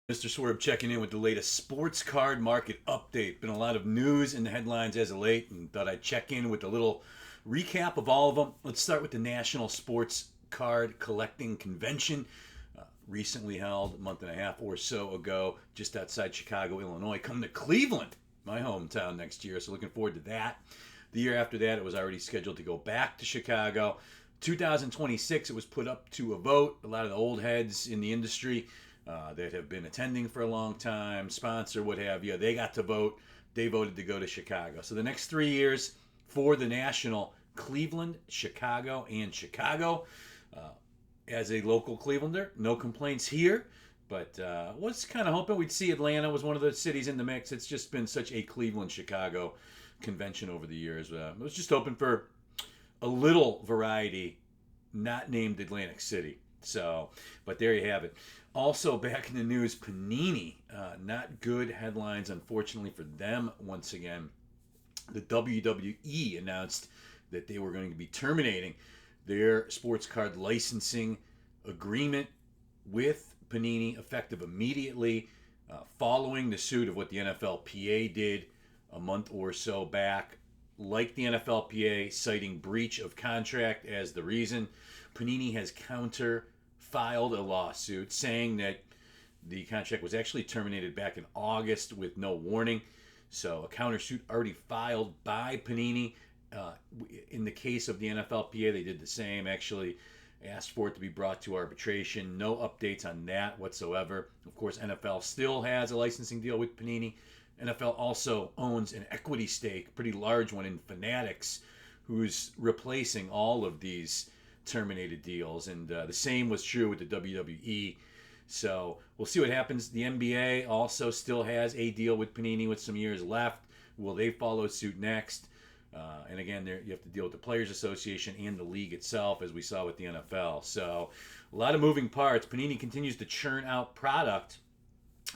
Mr. Swerb checking in with the latest sports card market update. Been a lot of news in the headlines as of late, and thought I'd check in with a little recap of all of them. Let's start with the National Sports Card Collecting Convention, recently held a month and a half or so ago, just outside Chicago, Illinois. Coming to Cleveland, my hometown, next year, so looking forward to that. The year after that, it was already scheduled to go back to Chicago. 2026, it was put up to a vote. A lot of the old heads in the industry that have been attending for a long time, sponsor, what have you, they got to vote. They voted to go to Chicago. So the next 3 years for the National, Cleveland, Chicago, and Chicago. As a local Clevelander, no complaints here. But was kind of hoping we'd see Atlanta was one of the cities in the mix. It's just been such a Cleveland, Chicago convention over the years. I was just hoping for a little variety, not named Atlantic City. So, but there you have it. Also, back in the news, Panini. Not good headlines, unfortunately, for them once again. The WWE announced that they were going to be terminating their sports card licensing agreement with Panini, effective immediately, following the suit of what the NFLPA did a month or so back. Like the NFLPA, citing breach of contract as the reason, Panini has filed a lawsuit saying that the contract was actually terminated back in August with no warning. So a countersuit already filed by Panini. In the case of the NFLPA, they did the same. Actually, asked for it to be brought to arbitration. No updates on that whatsoever. Of course, NFL still has a licensing deal with Panini. NFL also owns an equity stake, pretty large one, in Fanatics, who's replacing all of these terminated deals. And the same was true with the WWE. So we'll see what happens. The NBA also still has a deal with Panini with some years left. Will they follow suit next? And again, there you have to deal with the Players Association and the league itself, as we saw with the NFL. So a lot of moving parts. Panini continues to churn out product,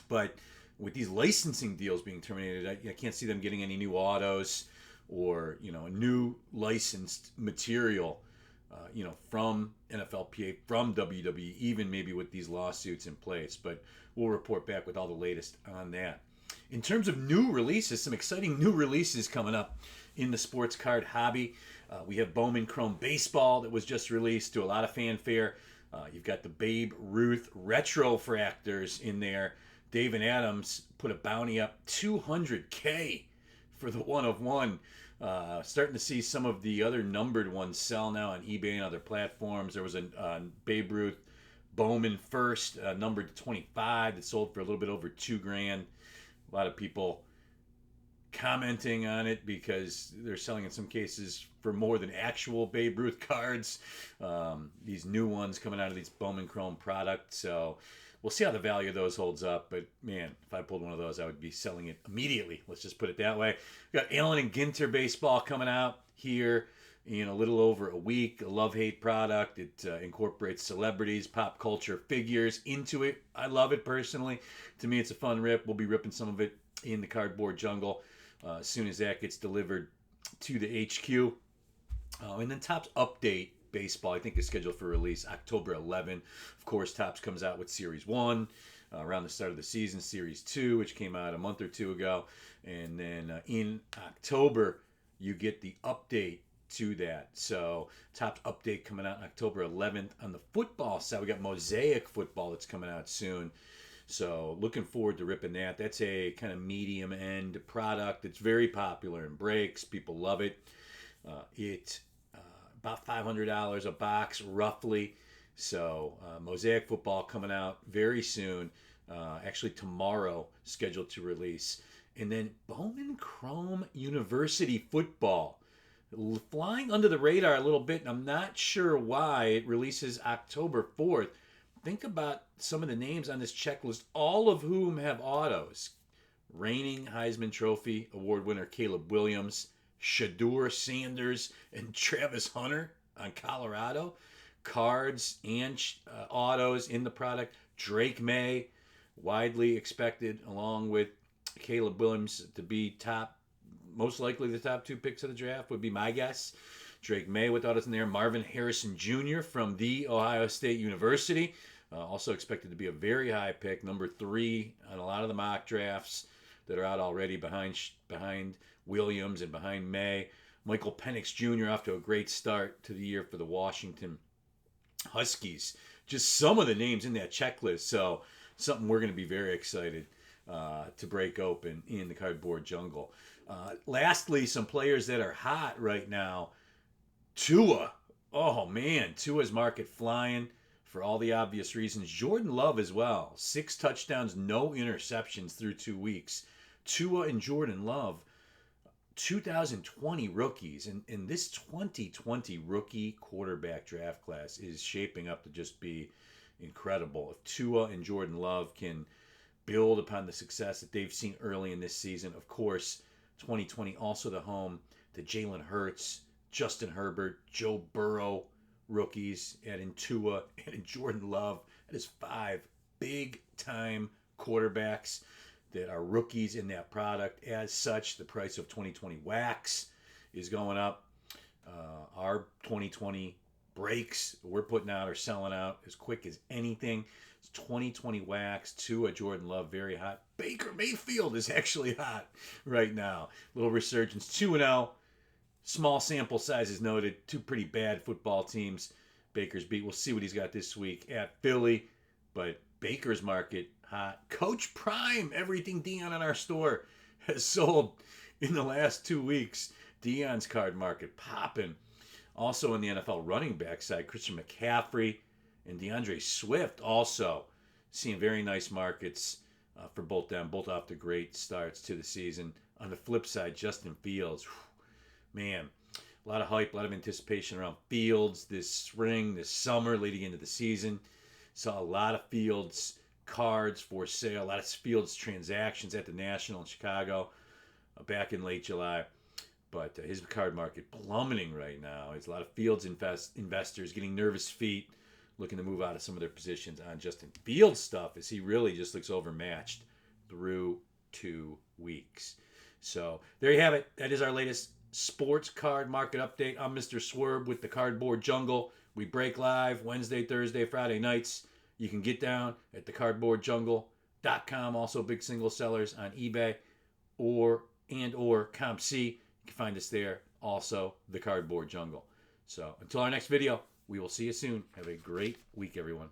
but with these licensing deals being terminated, I can't see them getting any new autos or new licensed material, from NFLPA, from WWE, even maybe with these lawsuits in place. But we'll report back with all the latest on that. In terms of new releases, some exciting new releases coming up in the sports card hobby. We have Bowman Chrome Baseball that was just released to a lot of fanfare. You've got the Babe Ruth Retro Fractors in there. Dave and Adams put a bounty up, $200K for the one of one. Starting to see some of the other numbered ones sell now on eBay and other platforms. There was a Babe Ruth Bowman first, numbered to 25, that sold for a little bit over $2,000. A lot of people commenting on it because they're selling in some cases for more than actual Babe Ruth cards. These new ones coming out of these Bowman Chrome products. So we'll see how the value of those holds up. But man, if I pulled one of those, I would be selling it immediately. Let's just put it that way. We got Allen and Ginter baseball coming out here in a little over a week. A love-hate product. It incorporates celebrities, pop culture figures into it. I love it personally. To me, it's a fun rip. We'll be ripping some of it in the cardboard jungle as soon as that gets delivered to the HQ. And then Topps Update Baseball, I think, is scheduled for release October 11. Of course, Topps comes out with Series 1 around the start of the season, Series 2, which came out a month or two ago. And then in October, you get the update to that. So Topps Update coming out October 11th. On the football side, we got Mosaic Football that's coming out soon. So looking forward to ripping that. That's a kind of medium end product. It's very popular in breaks. People love it. It about $500 a box, roughly. So Mosaic Football coming out very soon. Actually tomorrow, scheduled to release. And then Bowman Chrome University Football, flying under the radar a little bit, and I'm not sure why. It releases October 4th. Think about some of the names on this checklist, all of whom have autos. Reigning Heisman Trophy award winner Caleb Williams, Shador Sanders, and Travis Hunter on Colorado. Cards and autos in the product. Drake May, widely expected, along with Caleb Williams, to be top, most likely the top two picks of the draft, would be my guess. Drake May with autos in there. Marvin Harrison Jr. from The Ohio State University. Also expected to be a very high pick, number 3 on a lot of the mock drafts that are out already behind Williams and behind May. Michael Penix Jr. off to a great start to the year for the Washington Huskies. Just some of the names in that checklist. So something we're going to be very excited to break open in the cardboard jungle. Lastly, some players that are hot right now. Tua. Oh, man. Tua's market flying for all the obvious reasons. Jordan Love as well. 6 touchdowns, no interceptions through 2 weeks. Tua and Jordan Love, 2020 rookies. And this 2020 rookie quarterback draft class is shaping up to just be incredible. If Tua and Jordan Love can build upon the success that they've seen early in this season, of course, 2020 also the home to Jalen Hurts, Justin Herbert, Joe Burrow, rookies, adding Tua, adding Jordan Love. That is 5 big-time quarterbacks that are rookies in that product. As such, the price of 2020 wax is going up. Our 2020 breaks we're putting out are selling out as quick as anything. It's 2020 wax, Tua, Jordan Love, very hot. Baker Mayfield is actually hot right now. Little resurgence, 2-0. Small sample sizes noted. 2 pretty bad football teams. Baker's beat. We'll see what he's got this week at Philly. But Baker's market hot. Coach Prime, everything Dion in our store has sold in the last 2 weeks. Dion's card market popping. Also in the NFL running back side, Christian McCaffrey and DeAndre Swift also seeing very nice markets for both them, both off to great starts to the season. On the flip side, Justin Fields, man, a lot of hype, a lot of anticipation around Fields this spring, this summer, leading into the season. Saw a lot of Fields cards for sale, a lot of Fields transactions at the National in Chicago back in late July. But his card market plummeting right now. There's a lot of Fields investors getting nervous feet, looking to move out of some of their positions on Justin Fields stuff, as he really just looks overmatched through 2 weeks. So there you have it. That is our latest sports card market update. I'm Mr. Swerb with the Cardboard Jungle. We break live Wednesday, Thursday, Friday nights. You can get down at thecardboardjungle.com. Also big single sellers on eBay or ComC. You can find us there. Also, the Cardboard Jungle. So until our next video, we will see you soon. Have a great week, everyone.